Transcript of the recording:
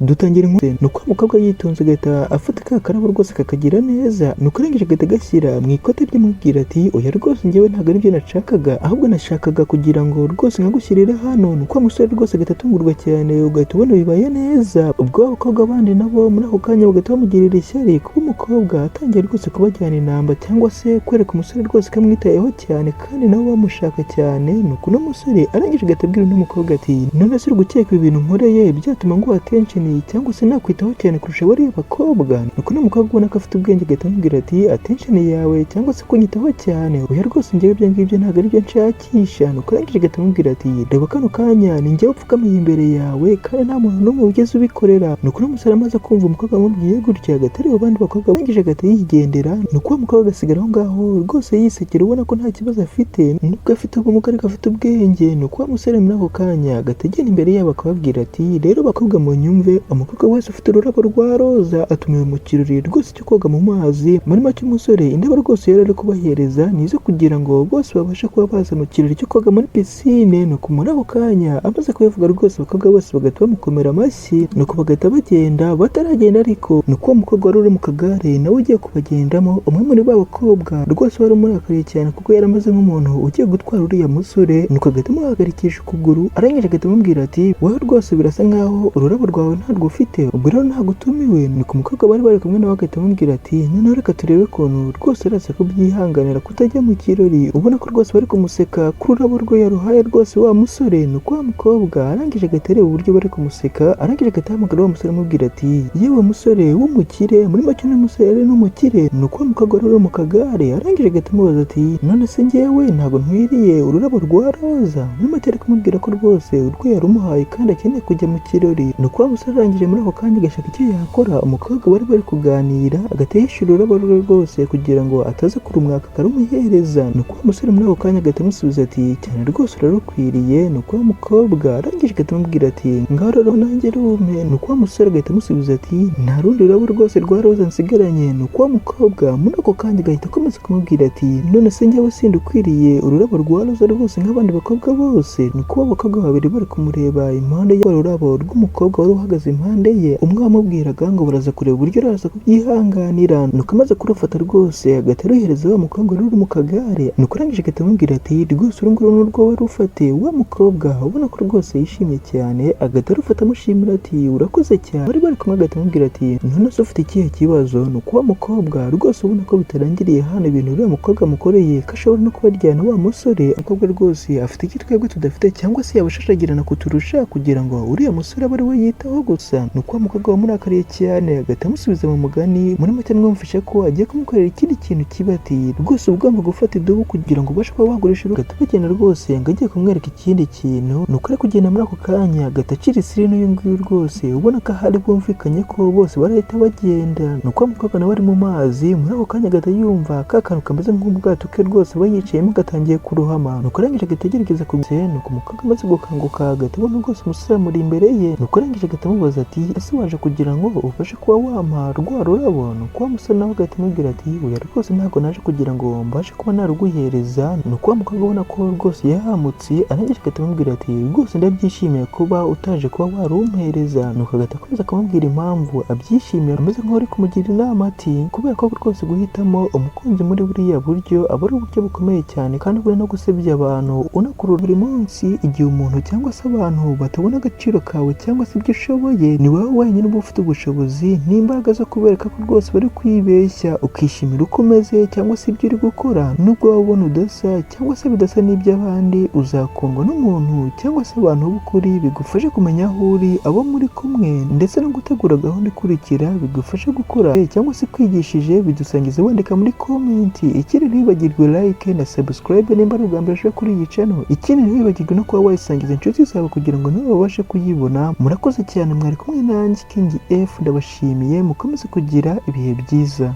dutangira inkuru nuko umukobwa yitonze agahita afata ka karabo rwose kakagira neza nuko arangije agahita agashyira mu ikote ry'umubwira ati oya rwose njyewe ntabwo aribyo nashakaga ahubwo nashakaga kugira ngo rwose nkagushyirire hano nuko umusore rwose agahita atungurwa cyane ugahita ubona bibaye neza ubwo abakobwa bandi nabo muri ako kanya bagahita bamugirira ishyari kuba umukobwa atangiye rwose kubajyana inamba cyangwa se kwereka umusore rwose ko amwitayeho cyane kandi nabo bamushaka cyane nuko uno musore arangije agahita abwira undi mukobwa ati none se uri gukeka ibintu nkoreye byatuma nguha attention cyangwa se nakwitaho cyane kurusha bariya bakobwa nuko uno mukobwa ubona ko afite ubwenge agahita amubwira ati attention yawe cyangwa se kunyitaho cyane oya rwose njyewe ibyo ngibyo ntabwo aribyo nshakisha nuko arangije agahita amubwira ati reba kano kanya ni njyewe upfukamiye imbere yawe kandi nta muntu n'umwe ugeze ubikorera nuko uno musore amaze kumva umukobwa amubwiye gutya agatereba abandi bakobwa arangije agahita yigendera nuko uwo mukobwa agasigara aho ngaho rwose yisekera ubona ko nta kibazo afite nubwo afite ubumuga ariko afite ubwenge nuko uwo musore muri ako kanya agahita agenda imbere yabo akababwira ati rero bakobwa mu nyumve umukobwa wese ufite ururabo rwa roza atumiwe mu kirori rwose cyo koga mu mazi muri make umusore indabo rwose yari ari kubahereza nizo kugira ngo bose babashe kuba baza mu kirori cyo koga muri pisine nuko muri ako kanya amaze kubivuga rwose abakobwa bose bagahita bamukomera amashyi nuko bagahita bagenda bataragenda ariko nuko uwo mukobwa wari uri mu kagare nawe ugiye kubagendamo umwe muri ba bakobwa rwose wari umurakariye cyane kuko yari ameze nk'umuntu ugiye gutwara uriya musore nuko agahita amuhagarikisha ukuguru arangije agahita amubwira ati wowe rwose birasa nkaho ururabo rwawe ntarwo ufite ubwo rero ntabwo utumiwe nuko umukobwa bari kumwe nawe agahita amubwira ati noneho reka turebe ukuntu rwose arasa kubyihanganira kutajya mu kirori ubona ko rwose bari kumuseka ku rurabo rwe yaruhaye rwose wa musore nuko wa mukobwa arangije agahita areba uburyo bari kumuseka arangije agahita ahamagara wa musore amubwira ati yewe musore w'umukire muri make uno musore ari n'umukire nuko wa mukobwa wari uri mu kagare arangije agahita amubaza ati none se njyewe ntabwo nkwiriye ururabo rwa roza muri make ari kumubwira ko rwose urwo yarumuhaye kandi akeneye kujya mu kirori nuko wa musore arangije muri ako kanya agashaka icyo yakora umukobwa bari kuganira agahita yishyura ururabo rwe rwose kugira ngo ataza kurumwaka akarumuhereza nuko wa musore muri ako kanya agahita amusubiza ati cyane rwose urarukwiriye nuko wa mukobwa arangije agahita amubwira ati ngaho rero nanjye rume nuko wa musore agahita amusubiza ati nta rundi rurabo rwose rwa roza nsigaranye nuko wa mukobwa muri ako kanya agahita akomeza kumubwira ati none se njyewe sindi ukwiriye ururabo rwa roza rwose nk'abandi bakobwa bose nuko abakobwa babiri bari kumureba impande y'ururabo rw'umukobwa wari uhagaze impande ye umwe wamubwiraga ngo baraza kureba uburyo araza kubyihanganira nuko amaze kurufata rwose agahita aruhereza wa mukobwa wari uri mu kagare nuko arangije agahita amubwira ati rwose uru nguru n'urwo wari ufate wa mukobwa ubona ko rwose yishimye cyane agahita arufata amushimira ati urakoze cyane bari kumwe agahita amubwira ati none se ufite ikihe kibazo nuko wa mukobwa rwose ubona ko bitarangiriye hano ibintu uriya mukobwa amukoreye ko ashobora no kubaryana wa musore umukobwa rwose afite icyo twebwe tudafite cyangwa se yabashashagirana kuturusha kugira ngo uriya musore abe ari we yitaho gusa nuko wa mukobwa wamurakariye cyane agahita amusubiza mu mugani muri make mwumvishe ko agiye kumukorera ikindi kintu kiba ati rwose ugomba gufata idubu kugira ngo ubashe kuba wagurisha agahita bagenda rwose ngo agiye kumwereka ikindi kintu nuko ari kugenda muri ako kanya agahita acira isiri n'uyu nguyu rwose ubona ko ahari bwumvikanye ko bose barahita bagenda nuko wa mukobwa nawe ari mu mazi muri ako kanya agahita yumva ka kantu kameze nk'ubwato ke rwose aba yicayemo gatangiye kurohama nuko arangije agahita agerageza kubise nuko umukobwa amaze gukanguka agahita abona rwose umusore amuri imbere ye nuko arangije agahita amubaza ati ese waje kugira ngo ubashe kuba wampa rwa rurabo nuko wa musore nawe agahita amubwira ati oya rwose ntabwo naje kugira ngo mbashe kuba naruguhereza nuko wa mukobwa ubona ko rwose yahamutse arangije agahita amubwira ati rwose ndabyishimiye kuba utaje kuba warumpereza nuko agahita akomeza akamubwira impamvu abyishimiye ameze nk'aho ari kumugira inama ati kubera ko rwose guhitamo umukunzi muri buriya buryo aba ari uburyo bukomeye cyane kandi buri no gusebya abantu unakurura buri munsi igihe umuntu cyangwa se abantu batabona agaciro kawe cyangwa se ibyo ushoboye ni wowe wenyine uba ufite ubushobozi n'imbaraga zo kubereka ko rwose bari kwibeshya ukishimira uko umeze cyangwa se ibyo uri gukora nubwo waba ubona udasa cyangwa se bidasa n'iby'abandi uzakundwa n'umuntu cyangwa se abantu b'ukuri bigufasha kumenya aho uri abo muri kumwe ndetse no gutegura gahunda ikurikira bigufasha gukora cyangwa se kwigishije bidusangiza wandika muri komenti ikindi ntibagirwe like na subscribe nimba ari ubwa mbere uje kuri iyi channel ikindi ntibagirwe no kuba wayisangiza inshuti zawe kugira ngo nabo babashe kuyibona murakoze cyane mwari kumwe nanjye King F ndabashimiye mukomeze kugira ibihe byiza.